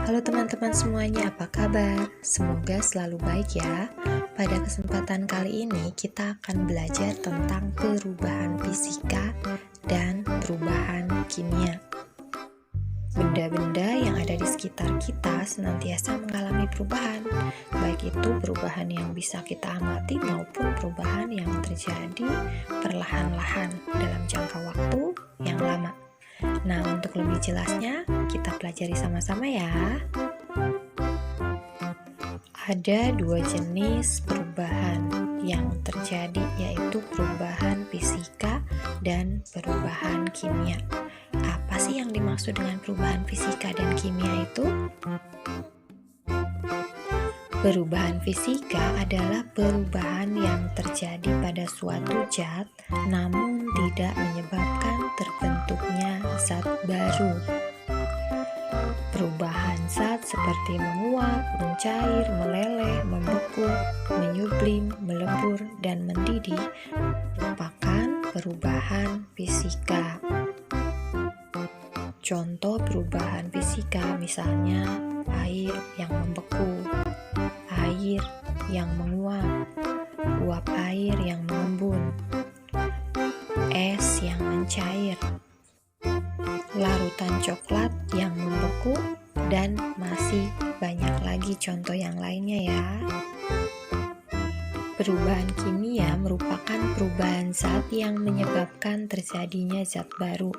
Halo teman-teman semuanya, apa kabar? Semoga selalu baik ya. Pada kesempatan kali ini kita akan belajar tentang perubahan fisika dan perubahan kimia. Benda-benda yang ada di sekitar kita senantiasa mengalami perubahan, baik itu perubahan yang bisa kita amati maupun perubahan yang terjadi perlahan-lahan dalam jangka waktu yang lama. Nah, untuk lebih jelasnya, kita pelajari sama-sama ya. Ada dua jenis perubahan yang terjadi, yaitu perubahan fisika dan perubahan kimia. Apa sih yang dimaksud dengan perubahan fisika dan kimia itu? Perubahan fisika adalah perubahan yang terjadi pada suatu zat namun tidak menyebabkan terbentuknya zat baru. Perubahan zat seperti menguap, mencair, meleleh, membeku, menyublim, melebur, dan mendidih merupakan perubahan fisika. Contoh perubahan fisika misalnya air yang membeku, air yang menguap, uap air yang mengembun, es yang mencair, larutan coklat yang membeku, dan masih banyak lagi contoh yang lainnya ya. Perubahan kimia merupakan perubahan zat yang menyebabkan terjadinya zat baru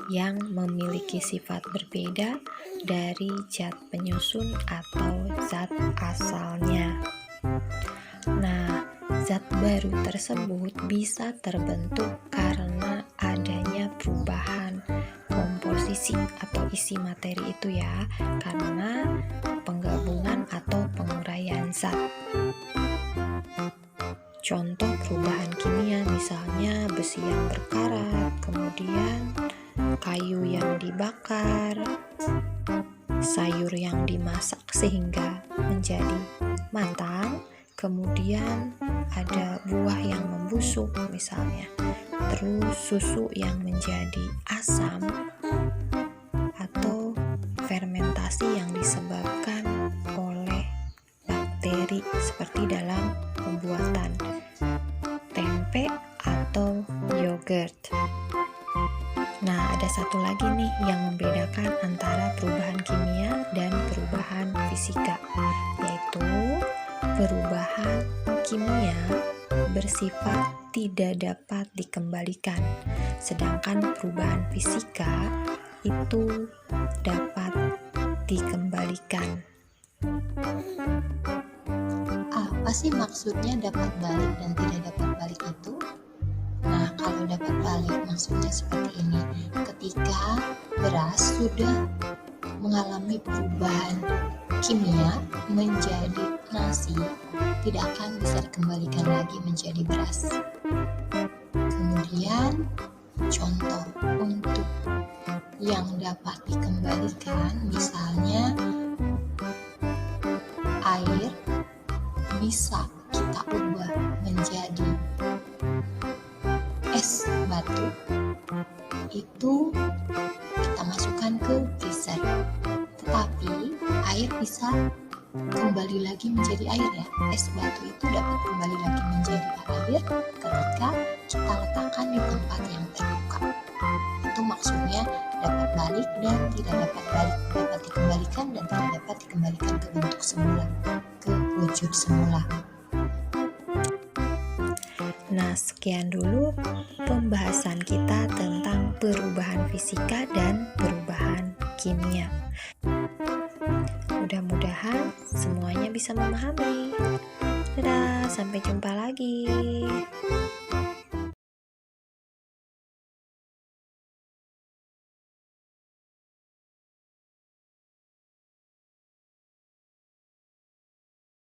yang memiliki sifat berbeda dari zat penyusun atau zat asalnya. Nah, zat baru tersebut bisa terbentuk karena adanya perubahan komposisi atau isi materi itu ya, karena penggabungan atau penguraian zat. Contoh perubahan kimia misalnya besi yang berkarat, kemudian kayu yang dibakar, sayur yang dimasak sehingga menjadi matang, kemudian ada buah yang membusuk misalnya, terus susu yang menjadi asam, atau fermentasi yang disebabkan oleh bakteri seperti dalam pembuatan tempe atau yogurt. Nah, ada satu lagi nih yang membedakan antara perubahan kimia dan perubahan fisika, yaitu perubahan kimia bersifat tidak dapat dikembalikan, sedangkan perubahan fisika itu dapat dikembalikan. Apa sih maksudnya dapat balik dan tidak dapat balik itu? Nah, kalau dapat balik maksudnya seperti ini. Ketika beras sudah mengalami perubahan kimia menjadi nasi, tidak akan bisa dikembalikan lagi menjadi beras. Kemudian, contoh untuk yang dapat dikembalikan, misalnya air bisa kita ubah menjadi es batu, itu kita masukkan ke freezer, tetapi air bisa kembali lagi menjadi air ya. Es batu itu dapat kembali lagi menjadi air ketika kita letakkan di tempat yang terbuka. Itu maksudnya dapat balik dan tidak dapat balik, dapat dikembalikan dan tidak dapat dikembalikan ke bentuk semula, ke wujud semula. Nah, sekian dulu pembahasan kita tentang perubahan fisika dan perubahan kimia. Mudah-mudahan semuanya bisa memahami. Dadah, sampai jumpa lagi.